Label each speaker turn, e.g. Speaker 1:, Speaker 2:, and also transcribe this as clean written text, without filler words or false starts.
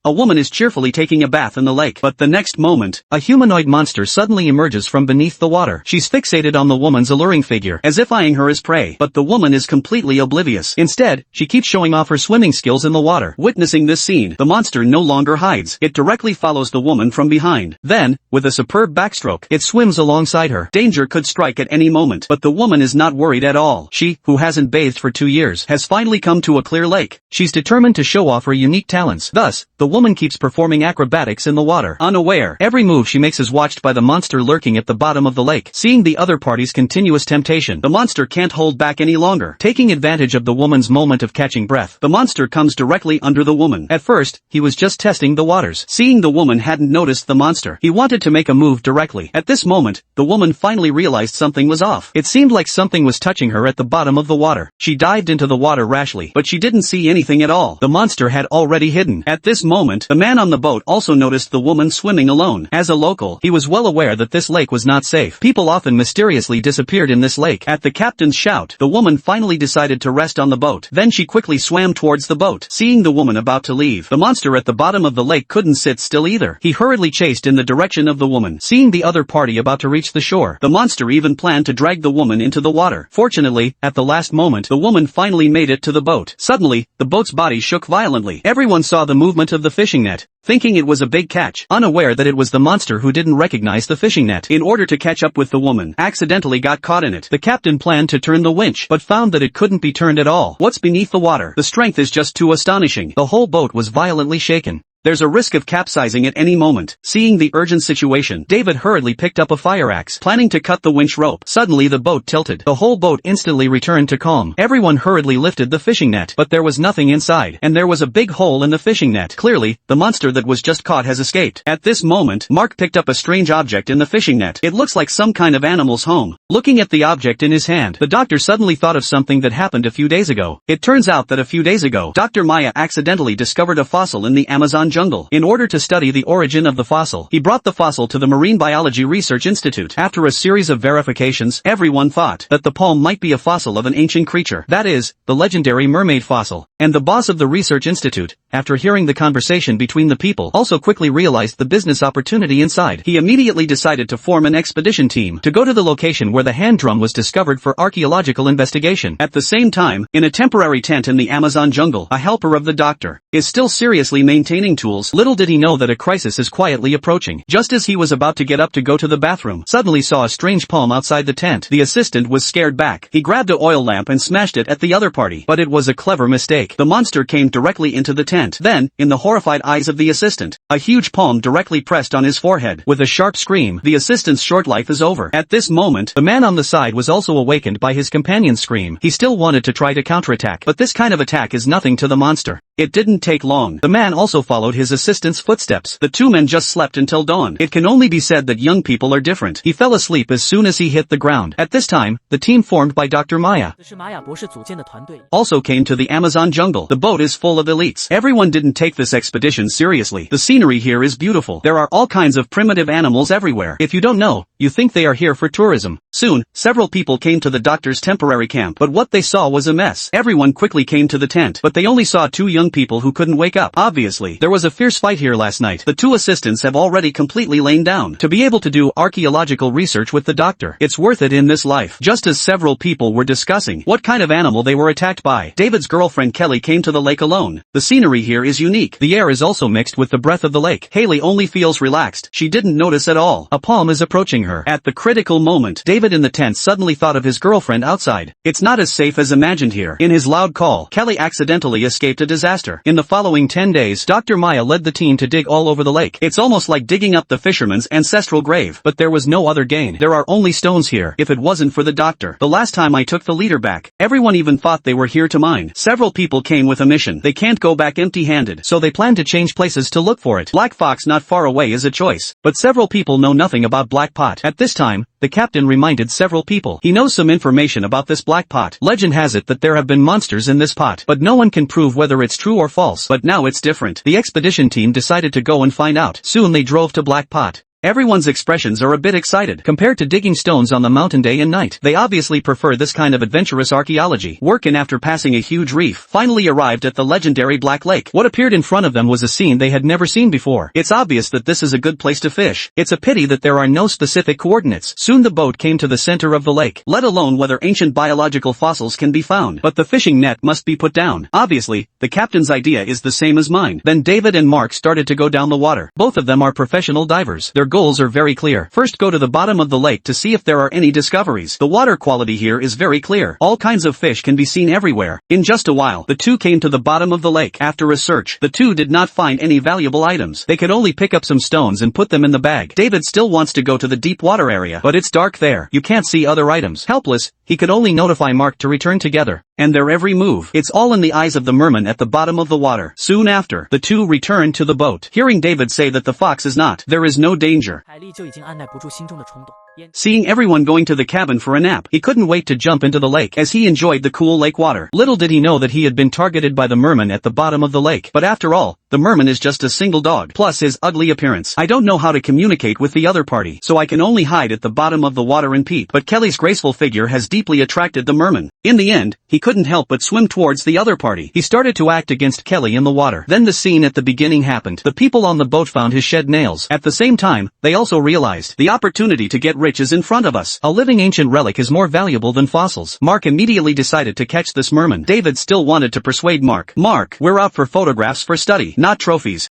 Speaker 1: A woman is cheerfully taking a bath in the lake, but the next moment, a humanoid monster suddenly emerges from beneath the water. She's fixated on the woman's alluring figure, as if eyeing her as prey, but the woman is completely oblivious. Instead, she keeps showing off her swimming skills in the water. Witnessing this scene, the monster no longer hides. It directly follows the woman from behind. Then, with a superb backstroke, it swims alongside her. Danger could strike at any moment, but the woman is not worried at all. She, who hasn't bathed for 2 years, has finally come to a clear lake. She's determined to show off her unique talents. Thus, the woman keeps performing acrobatics in the water. Unaware, every move she makes is watched by the monster lurking at the bottom of the lake. Seeing the other party's continuous temptation, the monster can't hold back any longer. Taking advantage of the woman's moment of catching breath, the monster comes directly under the woman. At first, he was just testing the waters. Seeing the woman hadn't noticed the monster, he wanted to make a move directly. At this moment, the woman finally realized something was off. It seemed like something was touching her at the bottom of the water. She dived into the water rashly, but she didn't see anything at all. The monster had already hidden. At this moment, the man on the boat also noticed the woman swimming alone. As a local, he was well aware that this lake was not safe. People often mysteriously disappeared in this lake. At the captain's shout, the woman finally decided to rest on the boat. Then she quickly swam towards the boat. Seeing the woman about to leave, the monster at the bottom of the lake couldn't sit still either. He hurriedly chased in the direction of the woman. Seeing the other party about to reach the shore, the monster even planned to drag the woman into the water. Fortunately, at the last moment, the woman finally made it to the boat. Suddenly, the boat's body shook violently. Everyone saw the movement of the fishing net, thinking it was a big catch, unaware that it was the monster who didn't recognize the fishing net. In order to catch up with the woman, accidentally got caught in it. The captain planned to turn the winch, but found that it couldn't be turned at all. What's beneath the water? The strength is just too astonishing. The whole boat was violently shaken. There's a risk of capsizing at any moment. Seeing the urgent situation, David hurriedly picked up a fire axe, planning to cut the winch rope. Suddenly the boat tilted. The whole boat instantly returned to calm. Everyone hurriedly lifted the fishing net, but there was nothing inside, and there was a big hole in the fishing net. Clearly, the monster that was just caught has escaped. At this moment, Mark picked up a strange object in the fishing net. It looks like some kind of animal's home. Looking at the object in his hand, the doctor suddenly thought of something that happened a few days ago. It turns out that a few days ago, Dr. Maya accidentally discovered a fossil in the Amazon jungle. In order to study the origin of the fossil, he brought the fossil to the Marine Biology Research Institute. After a series of verifications, everyone thought that the palm might be a fossil of an ancient creature. That is, the legendary mermaid fossil. And the boss of the research institute, after hearing the conversation between the people, also quickly realized the business opportunity inside. He immediately decided to form an expedition team to go to the location where the hand drum was discovered for archaeological investigation. At the same time, in a temporary tent in the Amazon jungle, a helper of the doctor is still seriously maintaining tools. Little did he know that a crisis is quietly approaching. Just as he was about to get up to go to the bathroom, suddenly saw a strange palm outside the tent. The assistant was scared back. He grabbed a oil lamp and smashed it at the other party, but it was a clever mistake. The monster came directly into the tent. Then, in the horrified eyes of the assistant, a huge palm directly pressed on his forehead. With a sharp scream, the assistant's short life is over. At this moment, the man on the side was also awakened by his companion's scream. He still wanted to try to counterattack, but this kind of attack is nothing to the monster. It didn't take long. The man also followed his assistant's footsteps. The two men just slept until dawn. It can only be said that young people are different. He fell asleep as soon as he hit the ground. At this time, the team formed by Dr. Maya also came to the Amazon jungle. The boat is full of elites. Everyone didn't take this expedition seriously. The scenery here is beautiful. There are all kinds of primitive animals everywhere. If you don't know, you think they are here for tourism. Soon, several people came to the doctor's temporary camp, but what they saw was a mess. Everyone quickly came to the tent, but they only saw two young people who couldn't wake up. Obviously, there was a fierce fight here last night. The two assistants have already completely lain down. To be able to do archaeological research with the doctor, it's worth it in this life. Just as several people were discussing what kind of animal they were attacked by, David's girlfriend Kelly came to the lake alone. The scenery here is unique. The air is also mixed with the breath of the lake. Haley only feels relaxed. She didn't notice at all. A palm is approaching her. At the critical moment, David in the tent suddenly thought of his girlfriend outside. It's not as safe as imagined here. In his loud call, Kelly accidentally escaped a disaster. In the following 10 days, Dr. Maya led the team to dig all over the lake. It's almost like digging up the fisherman's ancestral grave, but there was no other gain. There are only stones here. If it wasn't for the doctor, the last time I took the leader back, everyone even thought they were here to mine. Several people came with a mission. They can't go back empty-handed, so they plan to change places to look for it. Black Fox not far away is a choice, but several people know nothing about Black Pot. At this time, the captain reminded several people. He knows some information about this black pot. Legend has it that there have been monsters in this pot, but no one can prove whether it's true or false. But now it's different. The expedition team decided to go and find out. Soon they drove to Black Pot. Everyone's expressions are a bit excited. Compared to digging stones on the mountain day and night, they obviously prefer this kind of adventurous archaeology. Workin, after passing a huge reef, finally arrived at the legendary Black Lake. What appeared in front of them was a scene they had never seen before. It's obvious that this is a good place to fish. It's a pity that there are no specific coordinates. Soon the boat came to the center of the lake, let alone whether ancient biological fossils can be found. But the fishing net must be put down. Obviously, the captain's idea is the same as mine. Then David and Mark started to go down the water. Both of them are professional divers. Their goals are very clear. First, go to the bottom of the lake to see if there are any discoveries. The water quality here is very clear. All kinds of fish can be seen everywhere. In just a while, the two came to the bottom of the lake. After a search, the two did not find any valuable items. They could only pick up some stones and put them in the bag. David still wants to go to the deep water area, but it's dark there. You can't see other items. Helpless, he could only notify Mark to return together. And their every move, it's all in the eyes of the merman at the bottom of the water. Soon after, the two returned to the boat. Hearing David say that the fox is not, there is no danger. Seeing everyone going to the cabin for a nap, he couldn't wait to jump into the lake as he enjoyed the cool lake water. Little did he know that he had been targeted by the merman at the bottom of the lake. But after all, the merman is just a single dog, plus his ugly appearance. I don't know how to communicate with the other party, so I can only hide at the bottom of the water and peep. But Kelly's graceful figure has deeply attracted the merman. In the end, he couldn't help but swim towards the other party. He started to act against Kelly in the water. Then the scene at the beginning happened. The people on the boat found his shed nails. At the same time, they also realized the opportunity to get rich is in front of us. A living ancient relic is more valuable than fossils. Mark immediately decided to catch this merman. David still wanted to persuade Mark. Mark, we're out for photographs for study, not trophies.